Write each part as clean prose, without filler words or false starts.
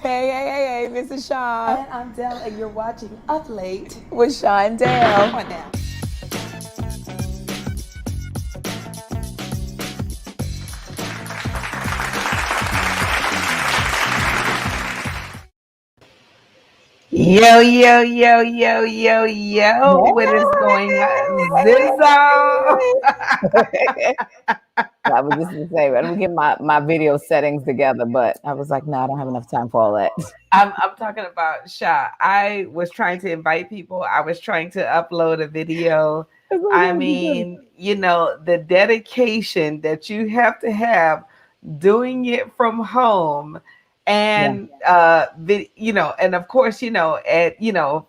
Hey, this is Shaw. And I'm Dell, and you're watching Up Late with Shaw and Dale. Come on now. Yo, what is going on? I was just to say, let me get my video settings together, but I was like, no, I don't have enough time for all that. I'm talking about Sha. I was trying to invite people. I was trying to upload a video. I mean, you know, the dedication that you have to have doing it from home. And you know, and of course, you know, at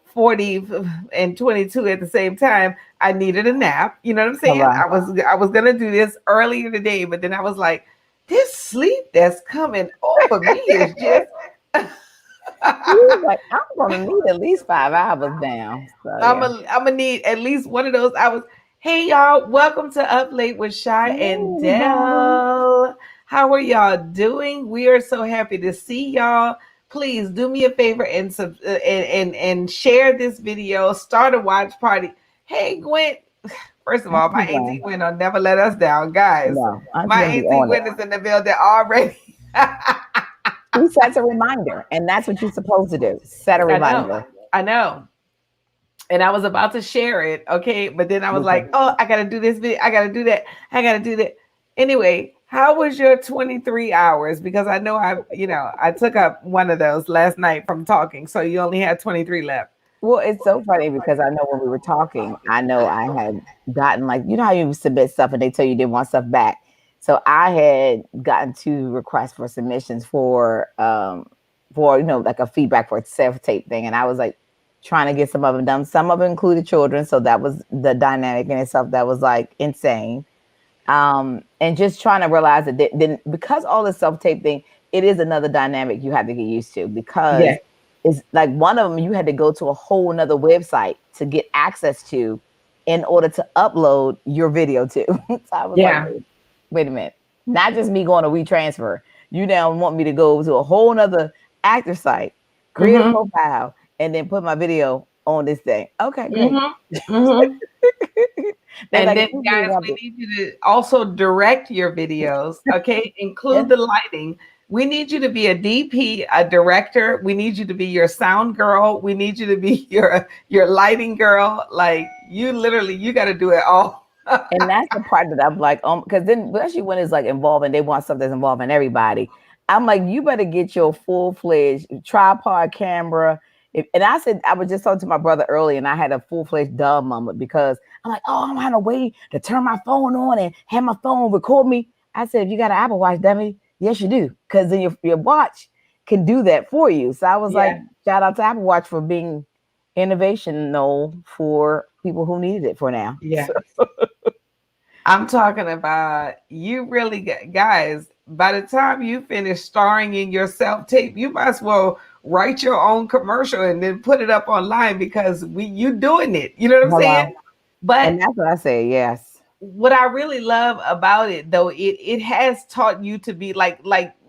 40 and 22 at the same time, I needed a nap. You know what I'm saying? Right. I was gonna do this earlier today, but then I was like, this sleep that's coming over me is just like, I'm gonna need at least 5 hours now. So, I'm gonna need at least one of those hours. Hey y'all, welcome to Up Late with Shy and Dell. How are y'all doing? We are so happy to see y'all. Please do me a favor and share this video. Start a watch party. Hey Gwen, first of all, my Auntie Gwen will never let us down, guys. No, my Auntie Gwen is in the building already. Who sets a reminder? And that's what you're supposed to do. Set a reminder. I know. And I was about to share it, okay? But then I was like, oh, I got to do this video. I got to do that. I got to do that. Anyway, how was your 23 hours? Because I know I took up one of those last night from talking. So you only had 23 left. Well, it's so funny because I know when we were talking, I know I had gotten like, you know how you submit stuff and they tell you they want stuff back. So I had gotten 2 requests for submissions for like a feedback for a self-tape thing. And I was like trying to get some of them done. Some of them included children. So that was the dynamic in itself that was like insane. And just trying to realize that then because all the self-tape thing, it is another dynamic you have to get used to because it's like one of them you had to go to a whole nother website to get access to in order to upload your video to. So I was like, wait a minute, not just me going to WeTransfer. You now want me to go to a whole nother actor site, create a profile, and then put my video on this thing. Okay, great. And like, then, guys, we need you to also direct your videos, okay? Include the lighting. We need you to be a DP, a director. We need you to be your sound girl. We need you to be your lighting girl. Like, you got to do it all. And that's the part that I'm like, because then especially when it's like involving, they want stuff that's involving everybody. I'm like, you better get your full-fledged tripod camera. And I said, I was just talking to my brother earlier, and I had a full-fledged dumb moment because I'm like, oh, I'm on a way to turn my phone on and have my phone record me. I said, if you got an Apple Watch, dummy, yes, you do, because then your watch can do that for you. So I was like, shout out to Apple Watch for being innovational for people who needed it for now. Yeah. So. I'm talking about you really, guys, by the time you finish starring in your self-tape, you might as well write your own commercial and then put it up online because you doing it. You know what I'm saying? But and that's what I say, yes. What I really love about it, though, it has taught you to be like,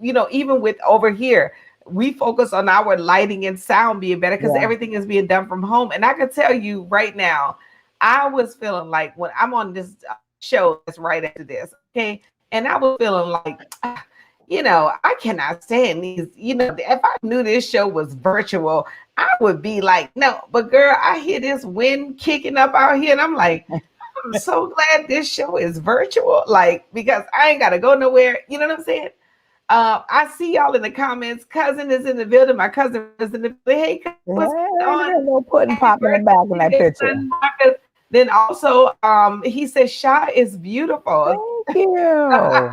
even with over here, we focus on our lighting and sound being better because everything is being done from home. And I can tell you right now, I was feeling like when I'm on this show that's right after this, okay, and I was feeling like, I cannot stand these. If I knew this show was virtual, I would be like, no. But girl, I hear this wind kicking up out here, and I'm like, I'm so glad this show is virtual, like, because I ain't gotta go nowhere. You know what I'm saying? I see y'all in the comments. Cousin is in the building. My cousin is in the building. Hey, cousin, what's going on? No putting popping the back in that picture. Then also, he says, Sha is beautiful. Thank you.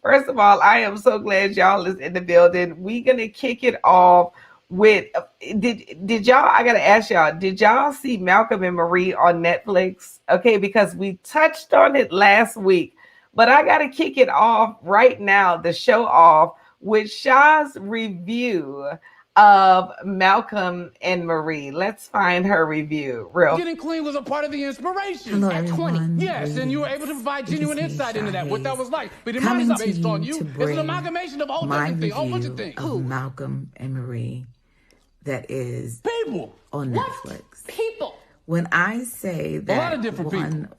First of all, I am so glad y'all is in the building. We're gonna kick it off with did y'all, I gotta ask y'all, did y'all see Malcolm and Marie on Netflix? Okay, because we touched on it last week, but I gotta kick it off right now, the show off with Sha's review of Malcolm and Marie. Let's find her review. Real. Getting clean was a part of the inspiration. Hello, At 20. everyone. Yes, and you were able to provide genuine insight into that, what that was like. But mine is Coming not to based on you you. to It's an bring amalgamation of a whole my different thing, a whole bunch of review things. of Malcolm and Marie that is People. on What? Netflix. People. When I say that lot of different people.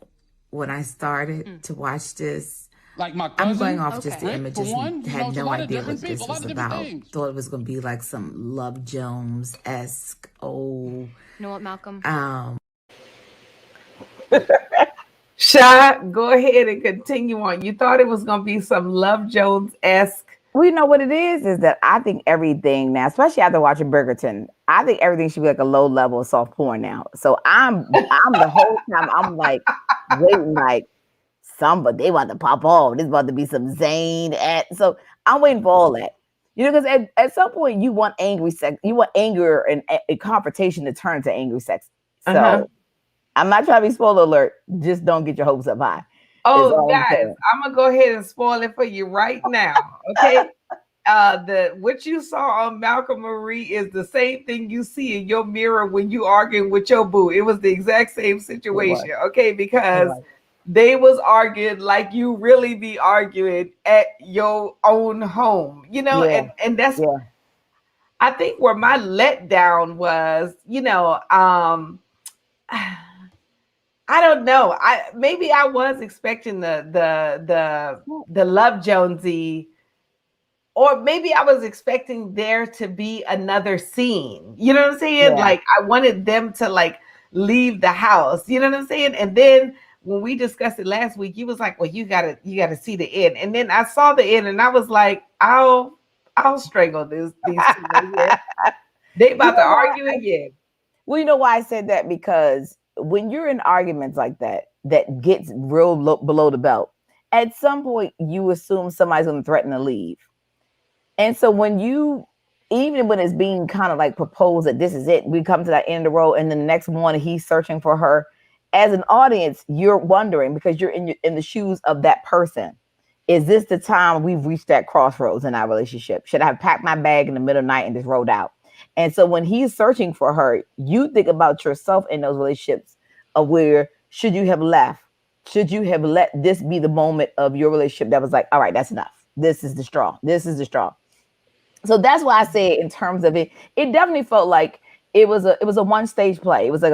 when I started to watch this, Like my cousin. I'm going off just the Rick, images. for one, Had it's a no lot of idea what different this people, a lot was of different about. things. Thought it was going to be like some Love Jones-esque old. You know what, Malcolm? Sha, go ahead and continue on. You thought it was gonna be some Love Jones-esque. Well, you know what it is that I think everything now, especially after watching Bridgerton, I think everything should be like a low level soft porn now. So I'm the whole time I'm like waiting, like somebody they want to pop off. There's about to be some Zane at so I'm waiting for all that. You know, because at some point you want angry sex, you want anger and a confrontation to turn to angry sex. So I'm not trying to be spoiler alert. Just don't get your hopes up high. Oh, guys, I'm gonna go ahead and spoil it for you right now. Okay. What you saw on Malcolm Marie is the same thing you see in your mirror when you arguing with your boo. It was the exact same situation. Okay, because they was arguing like you really be arguing at your own home, you know, and that's I think where my letdown was, you know, I don't know. Maybe I was expecting the Love Jonesy, or maybe I was expecting there to be another scene. You know what I'm saying? Like I wanted them to like leave the house. You know what I'm saying? And then when we discussed it last week, you was like, "Well, you gotta see the end." And then I saw the end, and I was like, "I'll strangle these two right here. They about to argue again." Well, you know why I said that? Because when you're in arguments like that gets real below the belt, at some point you assume somebody's going to threaten to leave. And so even when it's being kind of like proposed that this is it, we come to that end of the road, and then the next morning he's searching for her. As an audience, you're wondering because you're in the shoes of that person. Is this the time we've reached that crossroads in our relationship? Should I have packed my bag in the middle of the night and just rode out? And so when he's searching for her, you think about yourself in those relationships of where should you have left? Should you have let this be the moment of your relationship that was like, all right, that's enough. This is the straw. This is the straw. So that's why I say in terms of it definitely felt like it was a one stage play. It was like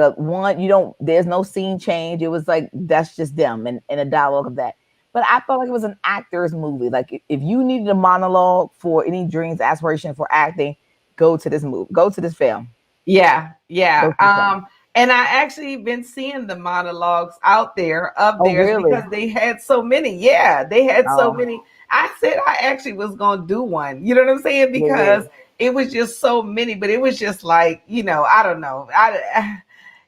there's no scene change. It was like, that's just them and a dialogue of that. But I felt like it was an actor's movie. Like if you needed a monologue for any dreams, aspiration for acting, go to this movie, go to this film. Yeah. And I actually been seeing the monologues out there of theirs because they had so many. Yeah, they had so many. I said I actually was gonna do one. You know what I'm saying? Because it was just so many, but it was just like, you know, I don't know.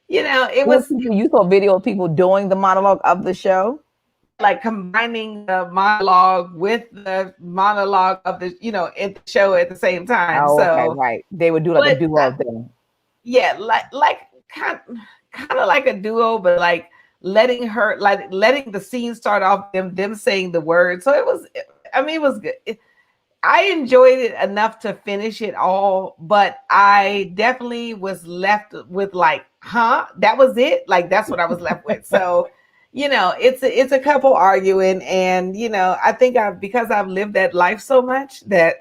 It was. You saw video of people doing the monologue of the show, like combining the monologue with the monologue of the, at the show at the same time. Okay, right. They would do like a duo thing. Yeah, like kind of like a duo, but like letting the scene start off them saying the words. So it was good. I enjoyed it enough to finish it all, but I definitely was left with like, that was it? Like, that's what I was left with. So, it's a couple arguing, and, I think because I've lived that life so much that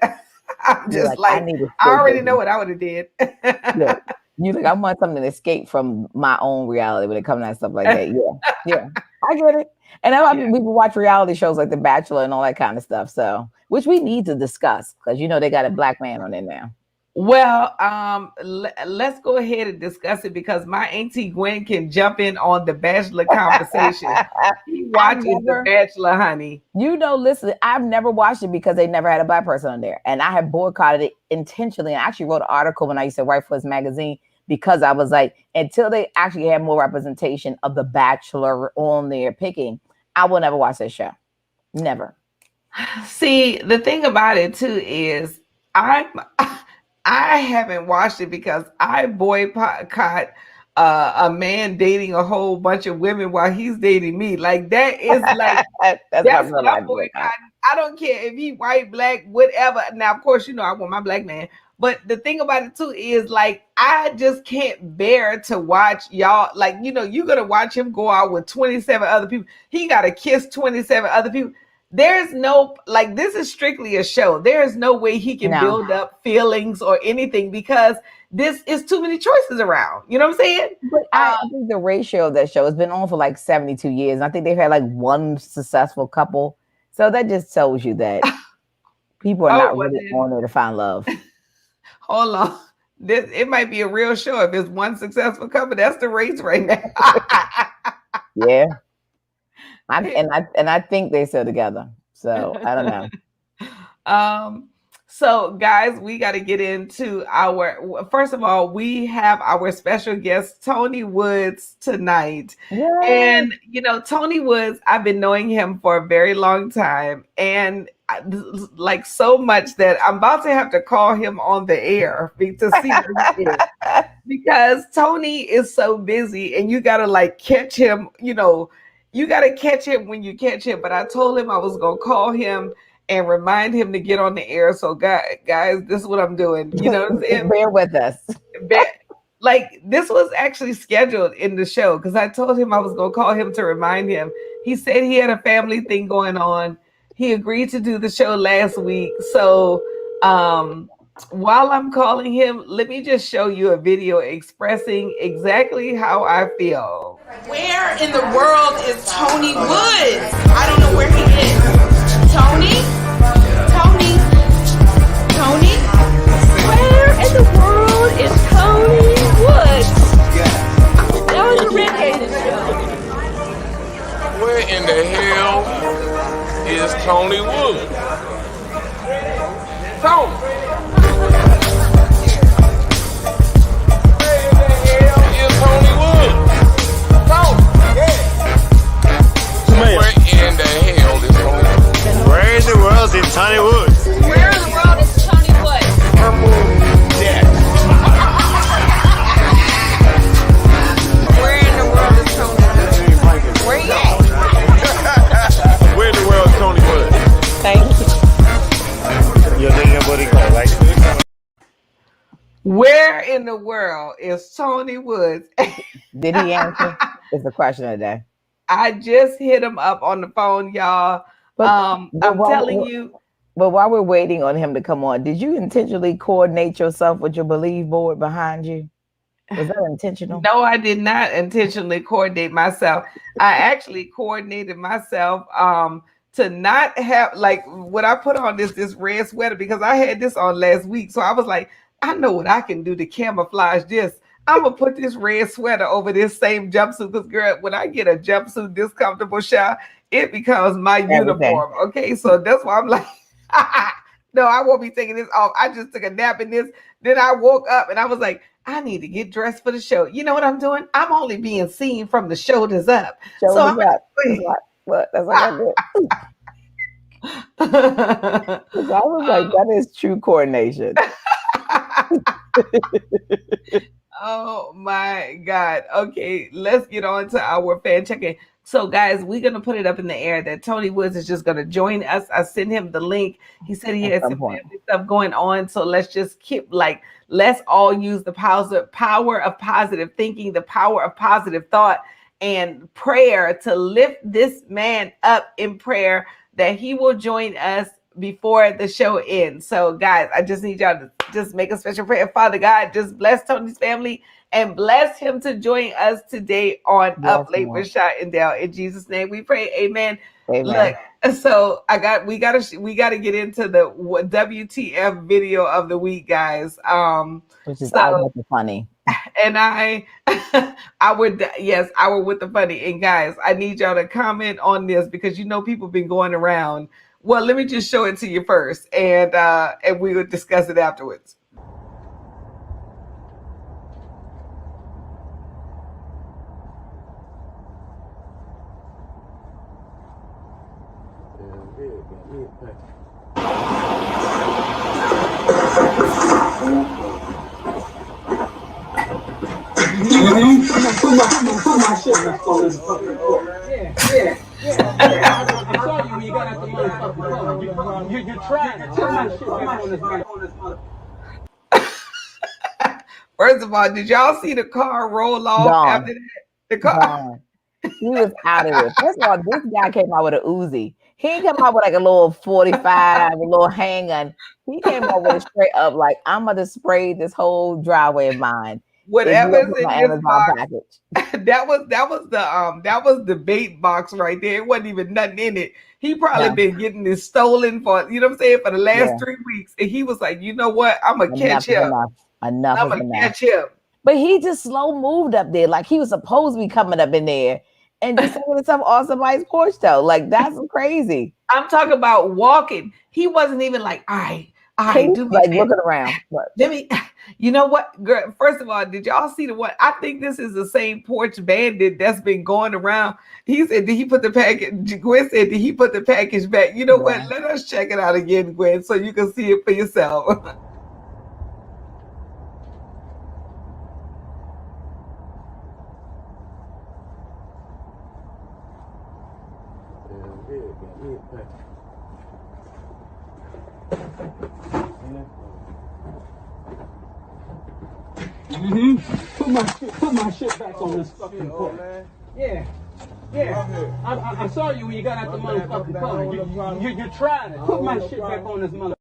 I'm just like I already know what I would have did. Yeah. You think I want something to escape from my own reality when it comes to that stuff like that. Yeah, I get it. And a lot of people watch reality shows like The Bachelor and all that kind of stuff. So, which we need to discuss because they got a black man on it now. Well, let's go ahead and discuss it because my auntie Gwen can jump in on the Bachelor conversation. She watches The Bachelor, honey. Listen, I've never watched it because they never had a black person on there, and I have boycotted it intentionally. And I actually wrote an article when I used to write for this magazine because I was like, until they actually had more representation of The Bachelor on there picking, I will never watch that show. Never. See, the thing about it too is I haven't watched it because I boycott a man dating a whole bunch of women while he's dating me. Like that is like That's my that's real what I'm life boycotting. I don't care if he white, black, whatever. Now, of course, I want my black man. But the thing about it too is like I just can't bear to watch y'all. Like, you're gonna watch him go out with 27 other people. He gotta kiss 27 other people. There's no, like, this is strictly a show. There is no way he can No. build up feelings or anything because this is too many choices around. You know what I'm saying? But I think the ratio of that show has been on for like 72 years. And I think they've had like one successful couple. So that just tells you that people are not really on there to find love. Hold on. It might be a real show if it's one successful couple. That's the race right now. Yeah. I think they're still together. So I don't know. So guys, we got to get into first of all, we have our special guest, Tony Woods, tonight. Yeah. And, Tony Woods, I've been knowing him for a very long time. And like so much that I'm about to have to call him on the air to see what he is. Because Tony is so busy and you got to like catch him, you got to catch him when you catch him. But I told him I was going to call him and remind him to get on the air. So guys, this is what I'm doing. You know what I'm saying? Bear with us. Like this was actually scheduled in the show because I told him I was going to call him to remind him. He said he had a family thing going on. He agreed to do the show last week. So while I'm calling him, let me just show you a video expressing exactly how I feel. Where in the world is Tony Woods? I don't know where he is. Tony? Where in the world is Tony Woods? That was a redheaded show. Where in the hell is Tony Woods? Tony! Where is Tony Woods? Tony! Where in the hell is Tony Woods? Where in the world is Tony Woods? Where in the world is Tony Woods? Yeah. Where in the world is Tony Woods? Where you at? Where in the world is Tony Woods? Thank you. You're thinking about it, right? Where in the world is Tony Woods? Did he answer? It's the question of the day. I just hit him up on the phone, y'all. But I'm telling you. But while we're waiting on him to come on, did you intentionally coordinate yourself with your Believe board behind you? Was that intentional? No, I did not intentionally coordinate myself. I actually coordinated myself to not have, like, what I put on this red sweater because I had this on last week. So I was like, I know what I can do to camouflage this. I'm gonna put this red sweater over this same jumpsuit because, girl, when I get a jumpsuit this comfortable, Sha, it becomes my uniform. Okay, so that's why I'm like, no, I won't be taking this off. I just took a nap in this. Then I woke up and I was like, I need to get dressed for the show. You know what I'm doing? I'm only being seen from the shoulders up. Shoulders up. That's what I did. I was like, that is true coordination. Oh my God. Okay, let's get on to our fan check-in. So guys, we're going to put it up in the air that Tony Woods is just going to join us. I sent him the link. He said he has some family stuff going on. So let's just let's all use the power of positive thinking, the power of positive thought and prayer to lift this man up in prayer that he will join us before the show ends. So guys, I just need y'all to just make a special prayer. Father God, just bless Tony's family and bless him to join us today on Up Late with Shot and Dale. In Jesus' name we pray. Amen. Look, so we gotta get into the WTF video of the week, guys. Which is always funny. And I would with the funny. And guys, I need y'all to comment on this because people been going around. Well, let me just show it to you first, and we will discuss it afterwards. Put my shit back on this fucking floor. Yeah. I saw you when you got out the motherfucking car. You're trying to put my shit back on this motherfucker. First of all, did y'all see the car roll off after that? The car. Gone. He was out of it. First of all, this guy came out with an Uzi. He didn't come out with like a little 45, a little handgun. He came out with a straight up like, I'm gonna spray this whole driveway of mine. Whatever's in my this Amazon box, package. that was the bait box right there. It wasn't even nothing in it. He probably been getting this stolen for, you know what I'm saying, for the last 3 weeks. And he was like, you know what? I'm gonna catch him. Enough I'm gonna catch him. But he just slow moved up there. Like he was supposed to be coming up in there and just taking himself off somebody's porch though. Like that's crazy. I'm talking about walking. He wasn't even like, all right, do like looking around. Let me, you know what, girl? First of all, did y'all see the one? I think this is the same porch bandit that's been going around. He said, did he put the package? Gwen said, did he put the package back? You know what? Let us check it out again, Gwen, so you can see it for yourself. Put my shit back on this fucking floor. Yeah. I saw you when you got out the motherfucking car. You're trying to put my shit back on this motherfucker.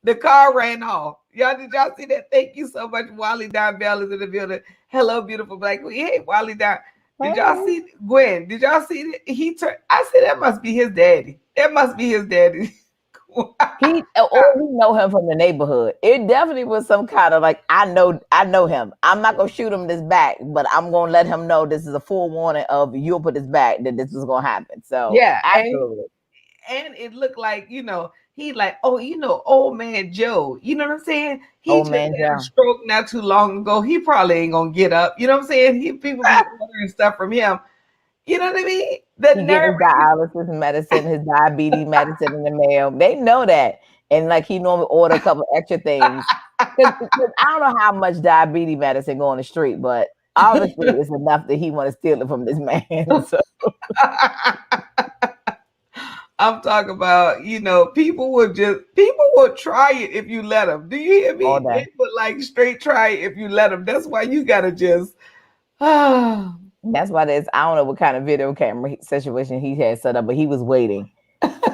The car ran off. Did y'all see that? Thank you so much. Wally Don Bell is in the building. Hello, beautiful black queen. Hey, Wally Don. Did y'all see Gwen? Did y'all see that? He turned. I said that must be his daddy. That must be his daddy. Or we know him from the neighborhood. It definitely was some kind of like, I know him. I'm not gonna shoot him this back, but I'm gonna let him know this is a full warning of you'll put this back that this is gonna happen. So yeah, absolutely. And it looked like, he like, old man Joe. You know what I'm saying? He old just man had a stroke not too long ago. He probably ain't gonna get up. You know what I'm saying? People be ordering stuff from him. You know what I mean? He get his dialysis medicine, his diabetes medicine in the mail. They know that. And like he normally order a couple extra things. Because I don't know how much diabetes medicine go on the street, but obviously it's enough that he want to steal it from this man. So. I'm talking about, people will try it if you let them. Do you hear me? They would like straight try it if you let them. That's why you gotta just That's why I don't know what kind of video camera situation he had set up, but he was waiting.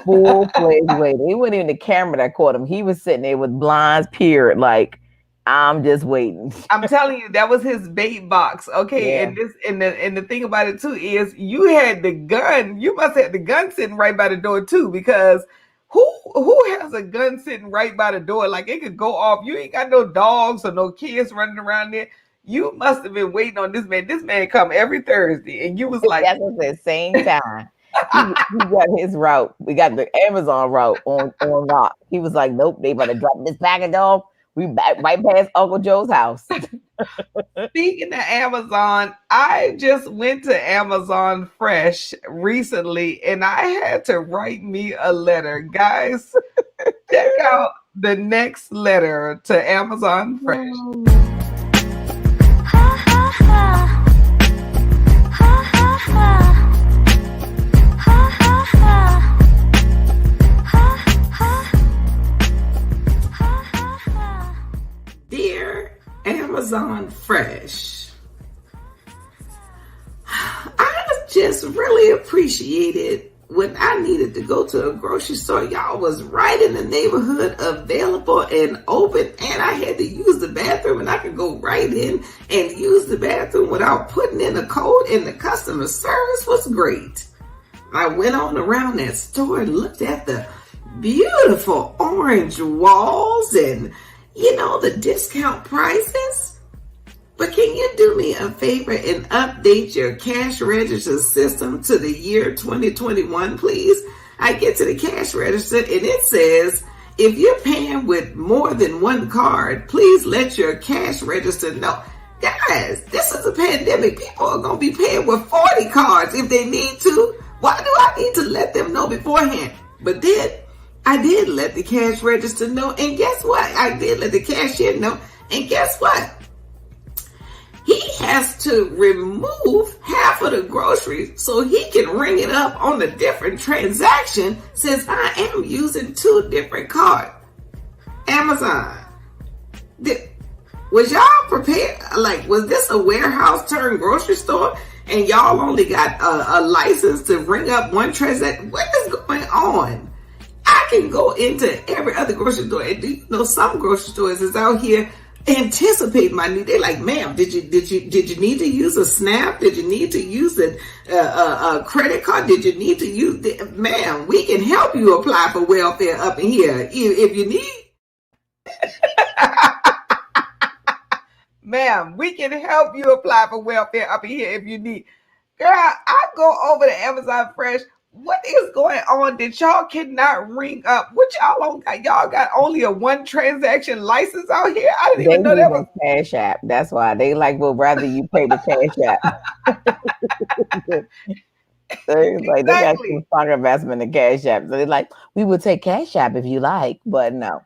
Full-fledged waiting. It wasn't even the camera that caught him. He was sitting there with blinds peered, like, I'm just waiting. I'm telling you, that was his bait box. Okay. Yeah. And the thing about it too is you had the gun. You must have the gun sitting right by the door too, because who has a gun sitting right by the door? Like it could go off. You ain't got no dogs or no kids running around there. You must have been waiting on this man. This man come every Thursday, and you was like, that's at the same time. he got his route. We got the Amazon route on lock. He was like, nope, they better drop this package off. We back right past Uncle Joe's house. Speaking of Amazon, I just went to Amazon Fresh recently, and I had to write me a letter. Guys, check out the next letter to Amazon Fresh. Dear Amazon Fresh, I just really appreciated when I needed to go to a grocery store. Y'all was right in the neighborhood, available and open, and I had to use the bathroom, and I could go right in and use the bathroom without putting in a code, and the customer service was great. I went on around that store and looked at the beautiful orange walls and the discount prices. But can you do me a favor and update your cash register system to the year 2021, please? I get to the cash register and it says, if you're paying with more than one card, please let your cash register know. Guys, this is a pandemic. People are going to be paying with 40 cards if they need to. Why do I need to let them know beforehand? But then I did let the cash register know, and guess what? I did let the cashier know, and guess what? has to remove half of the groceries so he can ring it up on a different transaction since I am using 2 different cards. Amazon. Was y'all prepared? Like, was this a warehouse turned grocery store and y'all only got a license to ring up one transaction? What is going on? I can go into every other grocery store, and do you know some grocery stores is out here anticipate my need? They're like, ma'am, did you need to use a SNAP? Did you need to use a credit card? Did you need to use ma'am, we can help you apply for welfare up in here if you need. Ma'am, we can help you apply for welfare up in here if you need. Girl, I go over to Amazon Fresh. What is going on that y'all cannot ring up? What y'all on got? Y'all got only a 1 transaction license out here? I didn't even know that was Cash App. That's why they like would rather you pay the Cash App. So it's like they got some strong investment in Cash App. So they're like, we will take Cash App if you like, but no.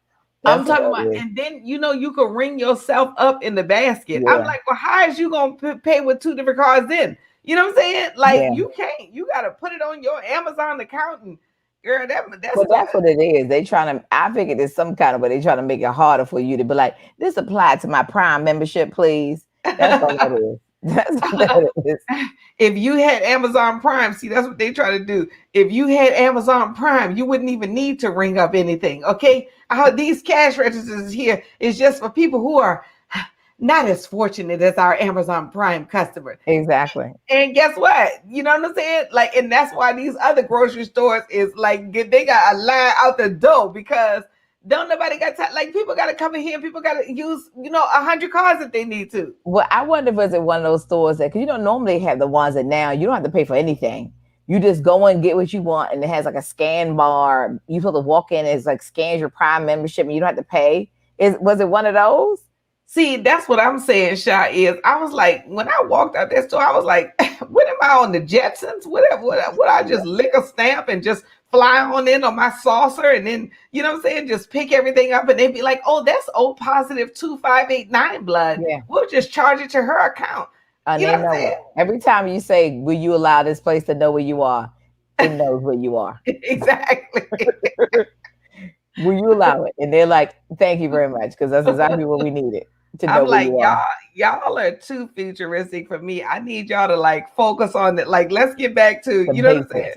I'm talking about, and then you could ring yourself up in the basket. Yeah. I'm like, well, how is you gonna pay with 2 different cards then? You know what I'm saying? Like, you can't. You got to put it on your Amazon account, and girl, that's what it is. They trying to. I figured it's some kind of way they trying to make it harder for you to be like, this applied to my Prime membership, please. That's all that is. That's what that is. If you had Amazon Prime, see, that's what they try to do. If you had Amazon Prime, you wouldn't even need to ring up anything. Okay, these cash registers here is just for people who are not as fortunate as our Amazon Prime customer. Exactly. And guess what? You know what I'm saying? Like, and that's why these other grocery stores is like, they got a line out the door because don't nobody got time. Like, people got to come in here and people got to use, 100 cards if they need to. Well, I wonder if it's at one of those stores that, because normally they have the ones that now you don't have to pay for anything. You just go and get what you want, and it has like a scan bar. You have to walk in, it's like scans your Prime membership, and you don't have to pay. Was it one of those? See, that's what I'm saying, Sha, is I was like, when I walked out that store, I was like, what am I on the Jetsons? Would I just lick a stamp and just fly on in on my saucer and then, you know what I'm saying, just pick everything up and they'd be like, oh, that's O positive 2589 blood. Yeah. We'll just charge it to her account. You know what I'm saying? Every time you say, will you allow this place to know where you are? It knows where you are. Exactly. Will you allow it? And they're like, thank you very much, because that's exactly what we needed. I'm like, y'all are too futuristic for me. I need y'all to like focus on it. Like, let's get back to, you know what I'm saying?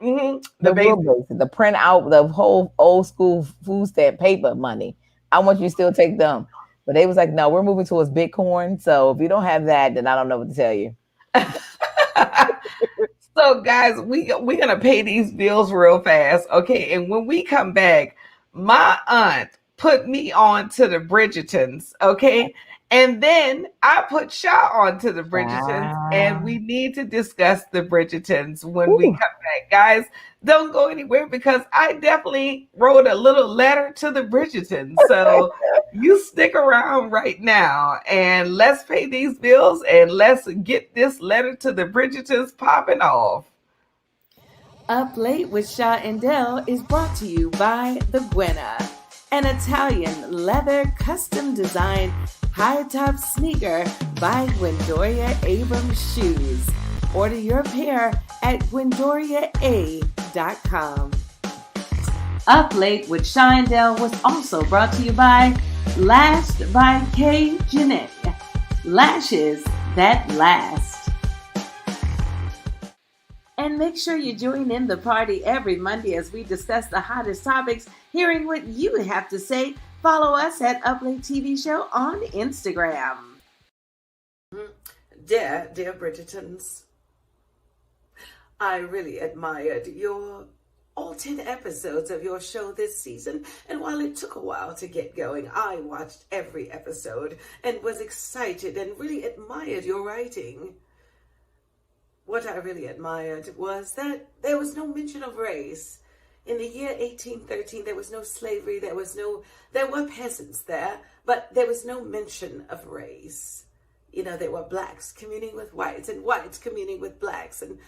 Mm-hmm. The real basics, the print out, the whole old school food stamp paper money. I want you to still take them. But they was like, no, we're moving towards Bitcoin. So if you don't have that, then I don't know what to tell you. So guys, we're going to pay these bills real fast. Okay. And when we come back, my aunt put me on to the Bridgertons, okay? And then I put Shaw on to the Bridgertons, and we need to discuss the Bridgertons when we come back. Guys, don't go anywhere because I definitely wrote a little letter to the Bridgertons. So you stick around right now, and let's pay these bills, and let's get this letter to the Bridgertons popping off. Up Late with Shaw and Dell is brought to you by The Buena, an Italian leather custom designed high top sneaker by Gwendoria Abrams Shoes. Order your pair at GwendoriaA.com. Up Late with Shaw and Dell was also brought to you by Lashed by K. Jeanette. Lashes that last. And make sure you join in the party every Monday as we discuss the hottest topics, hearing what you have to say. Follow us at Up Late TV Show on Instagram. Dear Bridgertons, I really admired all 10 episodes of your show this season, and while it took a while to get going, I watched every episode and was excited and really admired your writing. What I really admired was that there was no mention of race. In the year 1813, there was no slavery, there were peasants there, but there was no mention of race. There were blacks communing with whites and whites communing with blacks, and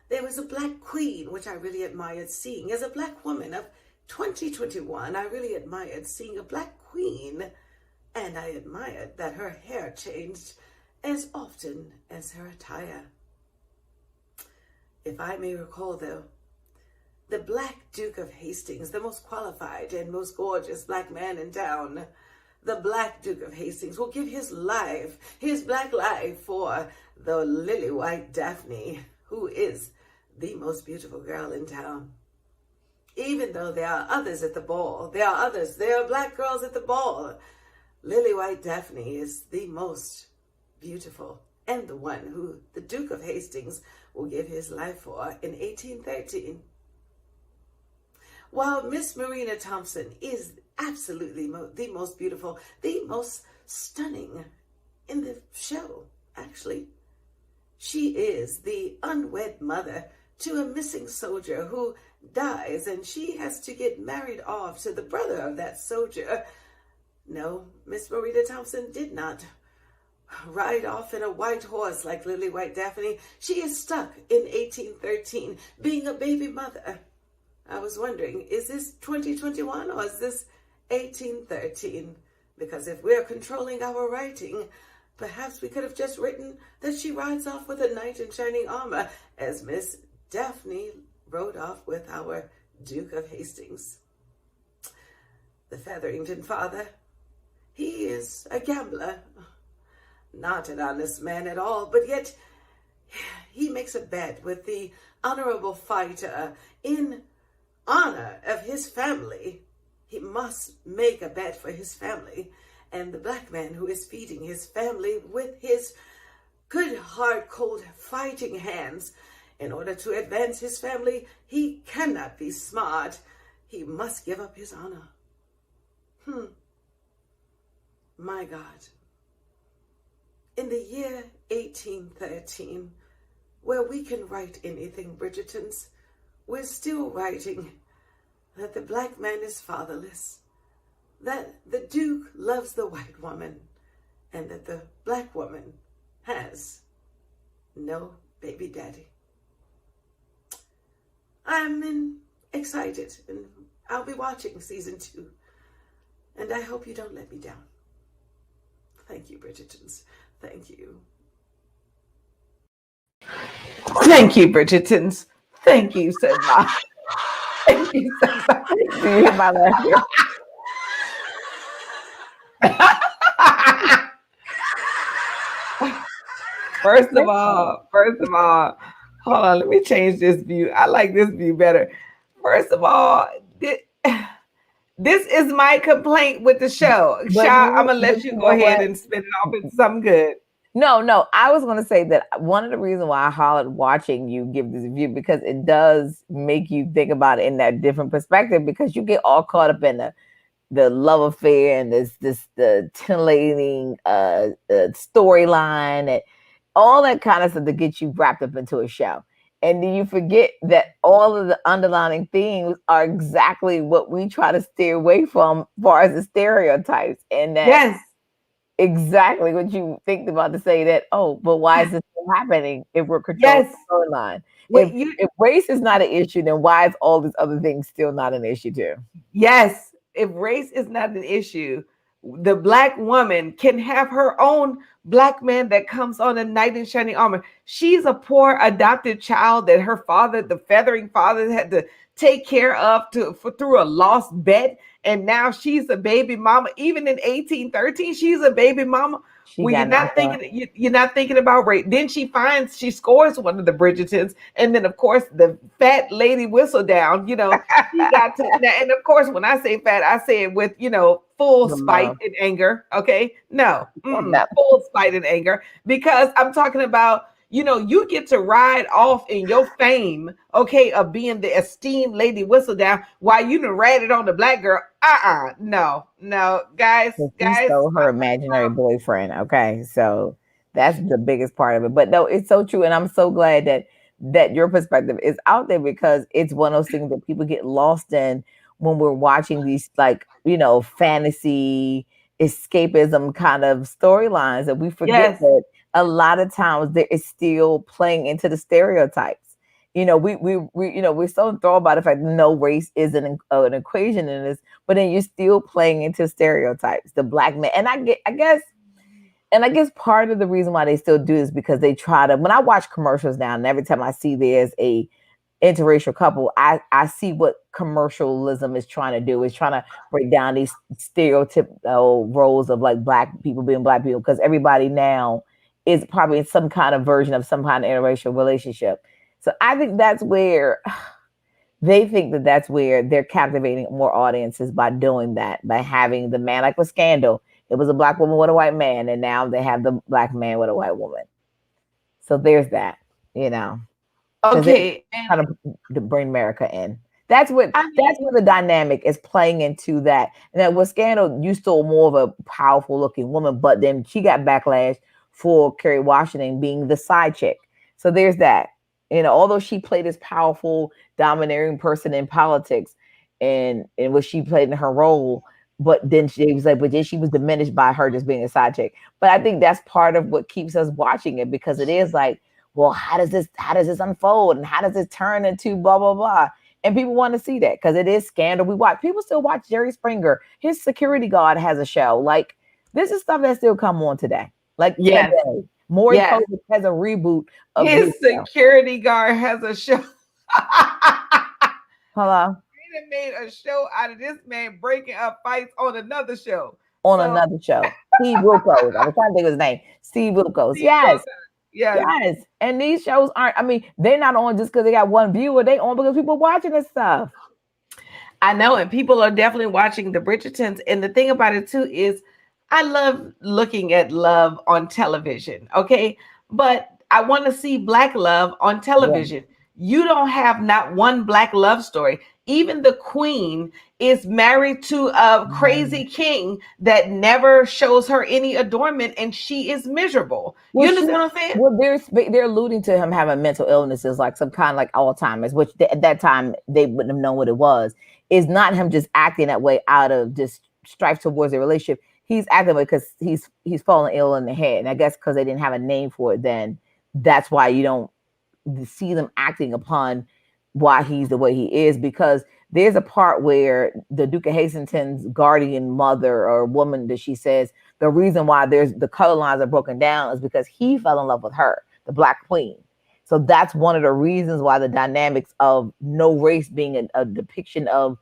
there was a black queen, which I really admired seeing. As a black woman of 2021, I really admired seeing a black queen, and I admired that her hair changed as often as her attire. If I may recall, though, the Black Duke of Hastings, the most qualified and most gorgeous black man in town, the Black Duke of Hastings will give his life, his black life, for the lily white Daphne, who is the most beautiful girl in town. Even though there are others at the ball, there are black girls at the ball, lily white Daphne is the most beautiful and the one who the Duke of Hastings will give his life for in 1813. While Miss Marina Thompson is absolutely the most beautiful, the most stunning in the show, actually, she is the unwed mother to a missing soldier who dies, and she has to get married off to the brother of that soldier. No, Miss Marina Thompson did not ride off in a white horse like Lily White Daphne. She is stuck in 1813, being a baby mother. I was wondering, is this 2021 or is this 1813? Because if we're controlling our writing, perhaps we could have just written that she rides off with a knight in shining armor, as Miss Daphne rode off with our Duke of Hastings. The Featherington father, he is a gambler. Not an honest man at all, but yet he makes a bet with the honorable fighter in honor of his family. He must make a bet for his family, and the black man who is feeding his family with his good, hard, cold fighting hands, in order to advance his family, he cannot be smart. He must give up his honor. My God. In the year 1813, where we can write anything, Bridgertons, we're still writing that the black man is fatherless, that the Duke loves the white woman, and that the black woman has no baby daddy. I'm excited, and I'll be watching season 2, and I hope you don't let me down. Thank you, Bridgertons. Thank you. Thank you, Bridgertons. Thank you so much. Thank you so much. Do you hear my laughter? First of all, hold on, let me change this view. I like this view better. First of all, this is my complaint with the show. Sha, I'm gonna let you go ahead and spin it off into something good. No, I was gonna say that one of the reasons why I hollered watching you give this review, because it does make you think about it in that different perspective, because you get all caught up in the love affair and the titillating storyline and all that kind of stuff to get you wrapped up into a show. And then you forget that all of the underlying themes are exactly what we try to steer away from, as far as the stereotypes. And that exactly what you think about to say that, but why is this still happening if we're controlling the storyline? If race is not an issue, then why is all these other things still not an issue too? Yes, if race is not an issue, the black woman can have her own black man that comes on a knight in shining armor. She's a poor adopted child that her father, the feathering father, had to take care of through a lost bet, and now she's a baby mama. Even in 1813, she's a baby mama. You're not thinking about race. Then she scores one of the Bridgertons, and then of course the fat lady Whistledown. She got to. And of course, when I say fat, I say it with full spite and anger. Okay, full spite and anger, because I'm talking about. You get to ride off in your fame, of being the esteemed lady Whistledown, while you done ratted on the black girl. No, guys. So her imaginary boyfriend. Okay, so that's the biggest part of it. But no, it's so true, and I'm so glad that your perspective is out there, because it's one of those things that people get lost in when we're watching these fantasy escapism kind of storylines, and we forget that a lot of times there is still playing into the stereotypes. We're so enthralled by the fact that no race is an equation in this, but then you're still playing into stereotypes. The black man, and I guess And I guess part of the reason why they still do this because they try to. When I watch commercials now, and every time I see there's a interracial couple, I see what commercialism is trying to do. Is trying to break down these stereotypical roles of like black people being black people because everybody now is probably in some kind of version of some kind of interracial relationship. So I think that's where they think that that's where they're captivating more audiences by doing that, by having the man, like with Scandal, it was a black woman with a white man, and now they have the black man with a white woman. So there's that, Okay, kind of bring America in. That's what that's where the dynamic is playing into that. And that with Scandal, you still more of a powerful looking woman, but then she got backlash for Kerry Washington being the side chick. So there's that. Although she played this powerful, domineering person in politics, and what she played in her role, but then she was diminished by her just being a side chick. But I think that's part of what keeps us watching it because it is like, well, how does this unfold, and how does it turn into blah blah blah? And people want to see that because it is Scandal. People still watch Jerry Springer. His security guard has a show. Like this is stuff that still come on today. Like today. Maury Povich has a reboot of his security guard has a show. Hello. They made a show out of this man breaking up fights on another show. Another show. Steve Wilkos. I was trying to think of his name. Steve Wilkos. Yes. Yes. And these shows aren't, they're not on just because they got one viewer. They on because people watching this stuff. I know, and people are definitely watching the Bridgertons. And the thing about it too is I love looking at love on television, okay? But I want to see black love on television. Yeah. You don't have not one black love story. Even the queen is married to a crazy king that never shows her any adornment, and she is miserable. You understand what I'm saying? Well, they're alluding to him having mental illnesses, like some kind of like Alzheimer's, which at that time they wouldn't have known what it was. It's not him just acting that way out of just strife towards the relationship. He's acting because he's fallen ill in the head. And I guess because they didn't have a name for it then, that's why you don't see them acting upon why he's the way he is. Because there's a part where the Duke of Hastington's guardian mother or woman that she says, the reason why the color lines are broken down is because he fell in love with her, the Black Queen. So that's one of the reasons why the dynamics of no race being a depiction of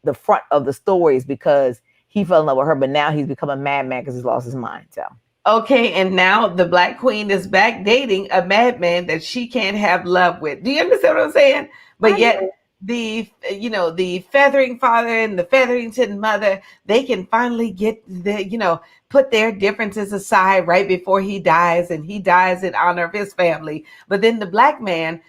the front of the story is because he fell in love with her, but now he's become a madman because he's lost his mind. So okay, and now the Black Queen is back dating a madman that she can't have love with. Do you understand what I'm saying? But yet the Feathering father and the Featherington mother, they can finally get put their differences aside right before he dies, and he dies in honor of his family. But then the black man,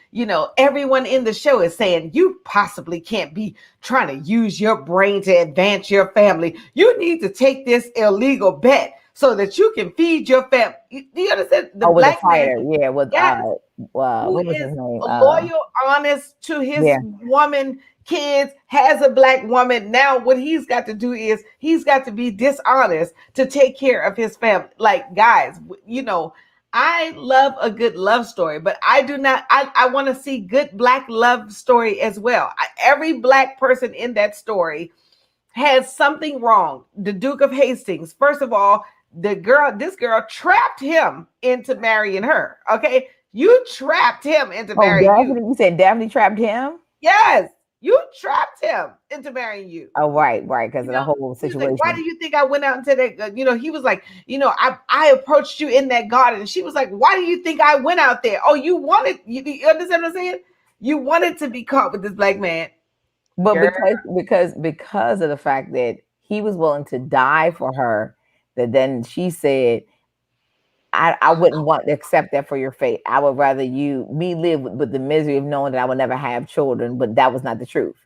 everyone in the show is saying, you possibly can't be trying to use your brain to advance your family. You need to take this illegal bet so that you can feed your family. Do you understand? The black man, what was his name? Loyal, honest to his woman, kids, has a black woman. Now what he's got to do is he's got to be dishonest to take care of his family. Like, guys, I love a good love story, but I want to see good black love story as well. Every black person in that story has something wrong. The Duke of Hastings, first of all, this girl trapped him into marrying her. Okay. You trapped him into marrying you. You said Daphne trapped him? Yes. You trapped him into marrying you. Oh, right. Because of the whole situation. Like, why do you think I went out into that? He was like, I approached you in that garden. And she was like, why do you think I went out there? Oh, you understand what I'm saying? You wanted to be caught with this black man. But because of the fact that he was willing to die for her, that then she said, I wouldn't want to accept that for your fate. I would rather me live with the misery of knowing that I would never have children, but that was not the truth.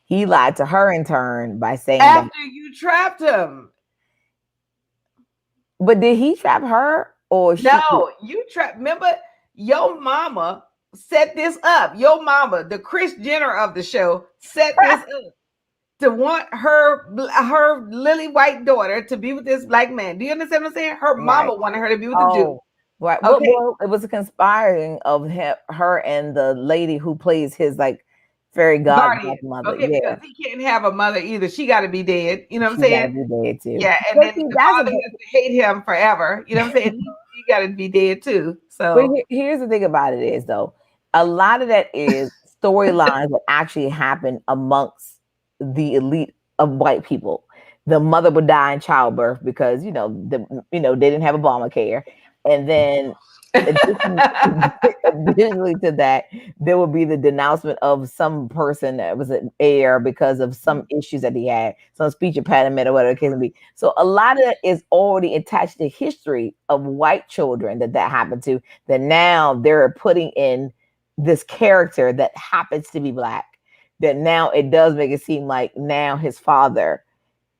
He lied to her in turn by saying after you trapped him. But did he trap her or no? You trapped. Remember, your mama set this up. Your mama, the Kris Jenner of the show, set this up to want her lily white daughter to be with this black man. Do you understand what I'm saying? Her mama wanted her to be with the dude. Right. Okay. Well, it was a conspiring of her and the lady who plays his fairy guardian. godmother. Okay, Yeah, because he can't have a mother either. She got to be dead. You know what I'm she got to saying? be dead too. Yeah, and But then see, the that's father has to hate him forever. You know what I'm saying? He got to be dead too. but So here's the thing about it is though, a lot of that is storylines that actually happen amongst the elite of white people. The mother would die in childbirth because they didn't have Obamacare, and then additionally to that, there would be the denouncement of some person that was an heir because of some issues that he had, some speech impediment or whatever the case may be. So a lot of it is already attached to history of white children that happened to, that now they're putting in this character that happens to be black, that now it does make it seem like now his father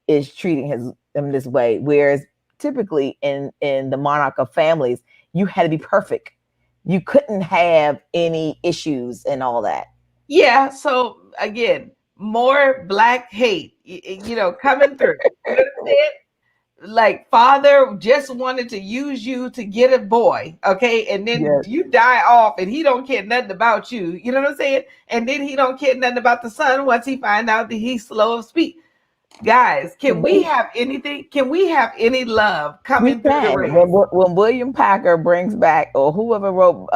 is treating him this way, whereas typically in the monarch of families, you had to be perfect. You couldn't have any issues and all that. yeah. So again, more black hate, coming through. You know what I'm saying? Like father just wanted to use you to get a boy, okay, and then you die off and he don't care nothing about you. You know what I'm saying? And then he don't care nothing about the son once he find out that he's slow of speech. Guys, can we have anything? Can we have any love coming through the race? When William Packer brings back, or whoever wrote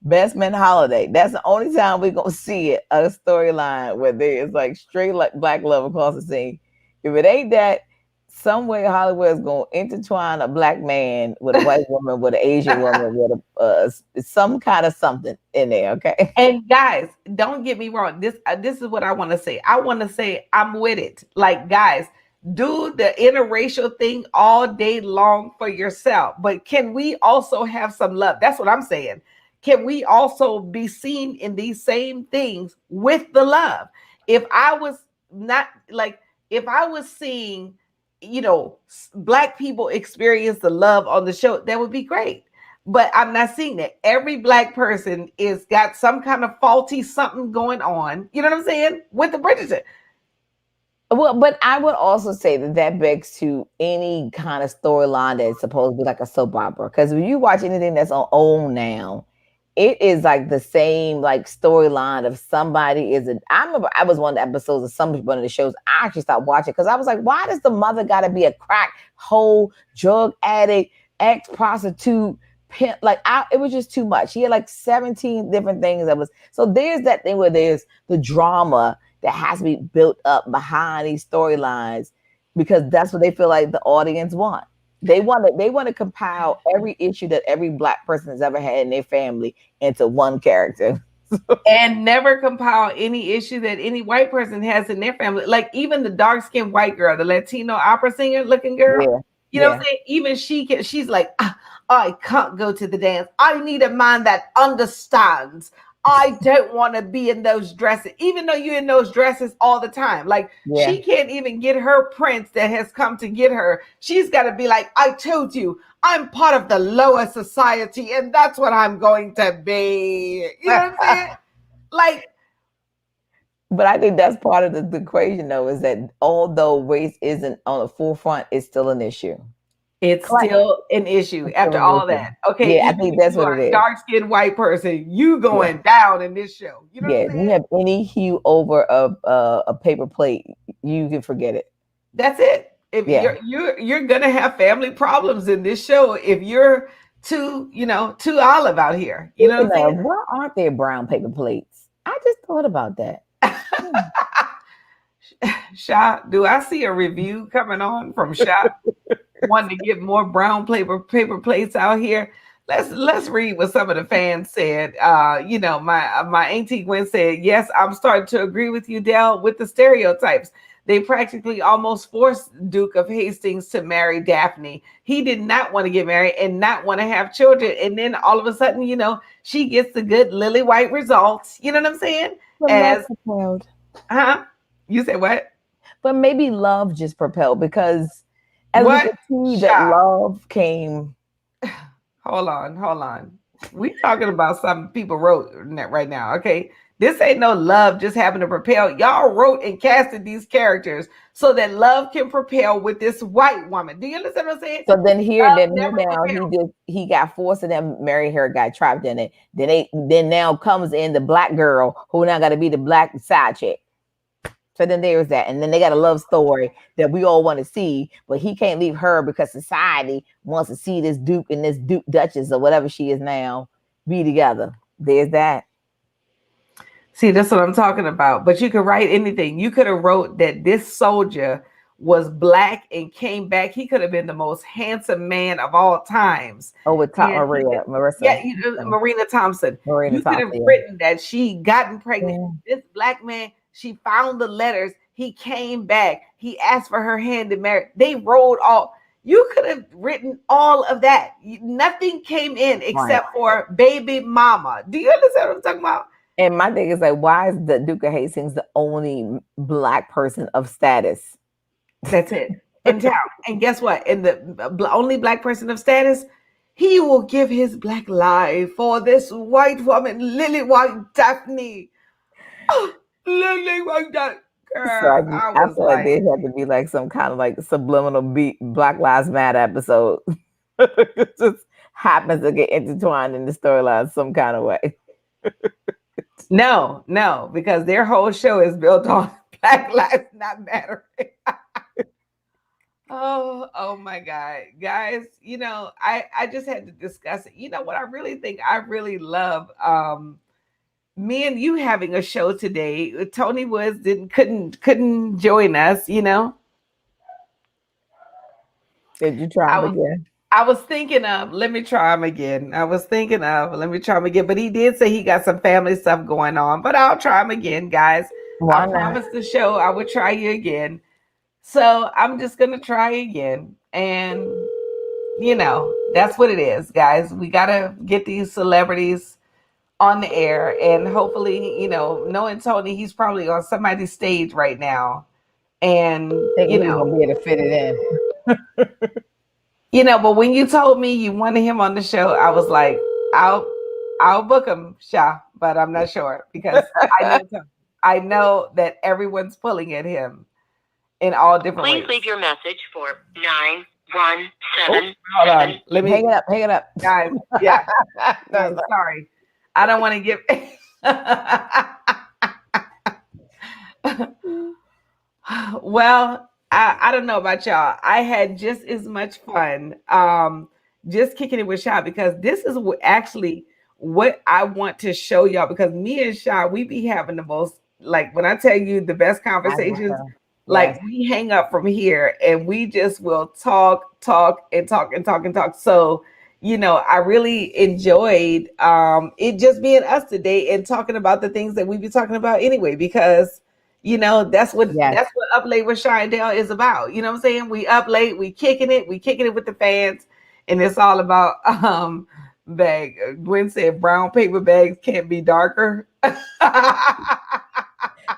Best Man Holiday, that's the only time we're gonna see it, a storyline where there is like straight like black love across the scene. If it ain't that, some way Hollywood is gonna intertwine a black man with a white woman, with an Asian woman, with some kind of something in there. Okay. And guys, don't get me wrong. This is what I want to say. I want to say I'm with it. Like, guys, do the interracial thing all day long for yourself. But can we also have some love? That's what I'm saying. Can we also be seen in these same things with the love? If I was seeing, black people experience the love on the show, that would be great. But I'm not seeing that. Every black person is got some kind of faulty something going on. You know what I'm saying? With the Bridgerton. Well, but I would also say that begs to any kind of storyline that's supposed to be like a soap opera. Because when you watch anything that's on OWN now, it is like the same like storyline of somebody I remember I was one of the episodes of one of the shows. I actually stopped watching because I was like, why does the mother got to be a crack hole, drug addict, ex-prostitute, pimp? Like it was just too much. He had like 17 different things so there's that thing where there's the drama that has to be built up behind these storylines because that's what they feel like the audience want. They want to compile every issue that every black person has ever had in their family into one character. And never compile any issue that any white person has in their family. Like even the dark-skinned white girl, the Latino opera singer looking girl. Yeah. You know what I'm saying? Even she's like, I can't go to the dance. I need a man that understands. I don't want to be in those dresses, even though you're in those dresses all the time. Like she can't even get her prince that has come to get her. She's got to be like, I told you, I'm part of the lower society, and that's what I'm going to be. You know what I'm saying? Like, but I think that's part of the equation, though, is that although race isn't on the forefront, it's still an issue. It's still an issue after all that. Okay. Yeah, I think that's what it is. Dark-skinned white person, you going down in this show. You know what I'm saying? You have any hue over a paper plate, you can forget it. That's it. If you're gonna have family problems in this show if you're too olive out here. You know what I'm saying? Why aren't there brown paper plates? I just thought about that. Shot, do I see a review coming on from Shot wanting to get more brown paper plates out here? Let's read what some of the fans said. My auntie Gwen said, yes, I'm starting to agree with you, Del, with the stereotypes. They practically almost forced Duke of Hastings to marry Daphne. He did not want to get married and not want to have children. And then all of a sudden, she gets the good lily white results. You know what I'm saying? You said what? But maybe love just propelled because as we can see that love came. Hold on. We talking about something people wrote right now. Okay. This ain't no love just having to propel. Y'all wrote and casted these characters so that love can propel with this white woman. Do you understand what I'm saying? So then here, Love then never now propels. he got forced to them marry her, got trapped in it. Then now comes in the black girl who now got to be the black side chick. So then there's that, and then they got a love story that we all want to see, but he can't leave her because society wants to see this Duke and this Duke Duchess or whatever she is now be together. There's that. See, that's what I'm talking about. But you could write anything. You could have wrote that this soldier was black and came back. He could have been the most handsome man of all times. Oh, with Marissa. Yeah, Marina Thompson. You could have written that she gotten pregnant. Yeah. This black man, she found the letters. He came back. He asked for her hand in marriage. They wrote all. You could have written all of that. Nothing came in except for baby mama. Do you understand what I'm talking about? And my thing is like, why is the Duke of Hastings the only black person of status? That's it. In town. And guess what? And the only black person of status, he will give his black life for this white woman, Lily White Daphne. Oh, Lily White Daphne. Girl, so I feel like there had to be like some kind of like subliminal Black Lives Matter episode. It just happens to get intertwined in the storyline some kind of way. No, because their whole show is built on Black Lives Not Mattering. Oh my God. Guys, I just had to discuss it. You know what I really think I really love? Me and you having a show today. Tony Woods couldn't join us, Did you try him again? I was thinking of, let me try him again. But he did say he got some family stuff going on. But I'll try him again, guys. I promised the show I would try you again. So I'm just going to try again. And, that's what it is, guys. We got to get these celebrities on the air. And hopefully, knowing Tony, he's probably on somebody's stage right now. And, we're going to be able to fit it in. But when you told me you wanted him on the show, I was like, I'll book him, Sha, but I'm not sure because I know that everyone's pulling at him in all different ways. Please leave your message for 917. Hold on. Let me hang it up. Guys, yeah. No, sorry. I don't want to give well, I don't know about y'all. I had just as much fun just kicking it with Sha because this is actually what I want to show y'all because me and Sha, we be having the most, like when I tell you the best conversations, like we hang up from here and we just will talk. So, I really enjoyed it just being us today and talking about the things that we be talking about anyway, because that's what Up Late with Sha and Dell is about. You know what I'm saying? We up late, we kicking it with the fans, and it's all about bag. Gwen said brown paper bags can't be darker.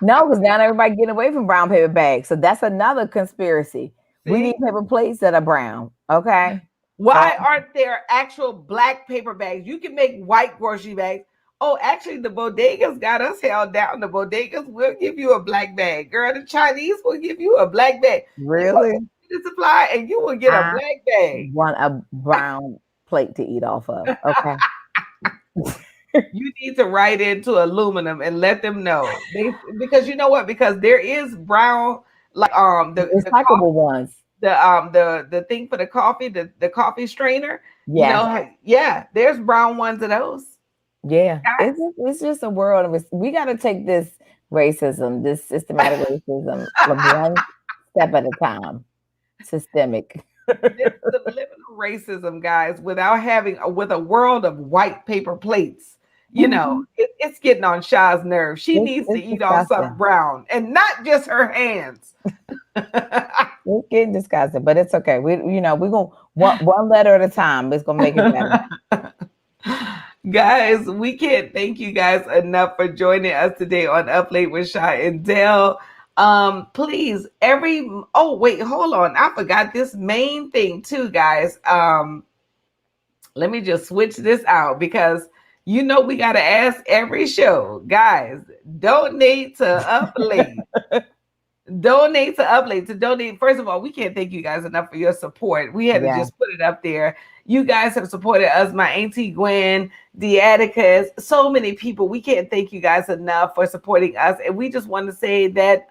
No, because now everybody getting away from brown paper bags. So that's another conspiracy. See? We need paper plates that are brown. Okay. Why aren't there actual black paper bags? You can make white grocery bags. Oh, actually, the bodegas got us held down. The bodegas will give you a black bag. Girl, the Chinese will give you a black bag. Really? You supply and you will get a black bag. Want a brown plate to eat off of. Okay. You need to write into aluminum and let them know. Because you know what? Because there is brown, like the recyclable ones. The thing for the coffee, the coffee strainer. Yeah. There's brown ones of those. Yeah, it's just a world of we got to take this racism, this systematic racism, one step at a time. Systemic. It's subliminal racism, guys, with a world of white paper plates. It's getting on Sha's nerves. She needs to eat off something brown and not just her hands. It's getting disgusting, but it's okay. We're gonna one letter at a time. It's gonna make it better. Guys, we can't thank you guys enough for joining us today on Up Late with Sha and Dell. Please, wait, hold on. I forgot this main thing too, guys. Let me just switch this out because You know, we got to ask every show, guys, donate to Up Late. Donate to Up Late. To donate, first of all, we can't thank you guys enough for your support. We had to just put it up there. You guys have supported us, my Auntie Gwen, Deaticus, so many people. We can't thank you guys enough for supporting us. And we just want to say that,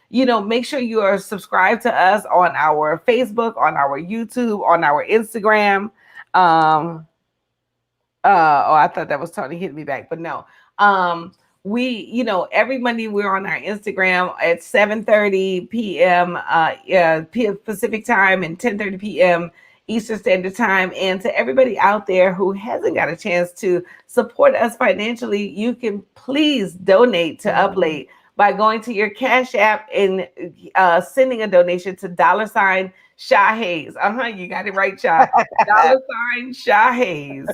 you know, make sure you are subscribed to us on our Facebook, on our YouTube, on our Instagram. I thought that was Tony hitting me back, but no. We, you know, every Monday we're on our Instagram at 7:30 p.m. Pacific time and 10:30 p.m. Eastern Standard Time. And to everybody out there who hasn't got a chance to support us financially, you can please donate to Up Late by going to your Cash App and sending a donation to $ Sha Hayes. You got it right, Sha. $ Sha Hayes.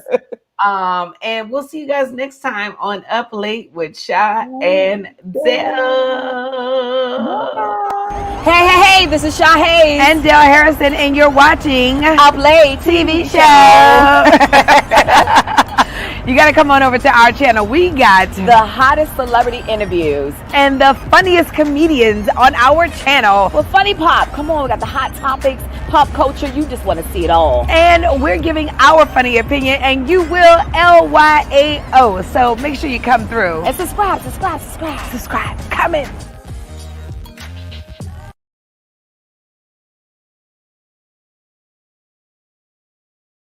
And we'll see you guys next time on Up Late with Sha and Dell. Hey, this is Sha Hayes. And Dell Harrison, and you're watching Up Late TV show. You got to come on over to our channel. We got the hottest celebrity interviews and the funniest comedians on our channel. Well, funny pop. Come on, we got the hot topics, pop culture. You just want to see it all. And we're giving our funny opinion, and you will LYAO. So make sure you come through. And subscribe. Come in.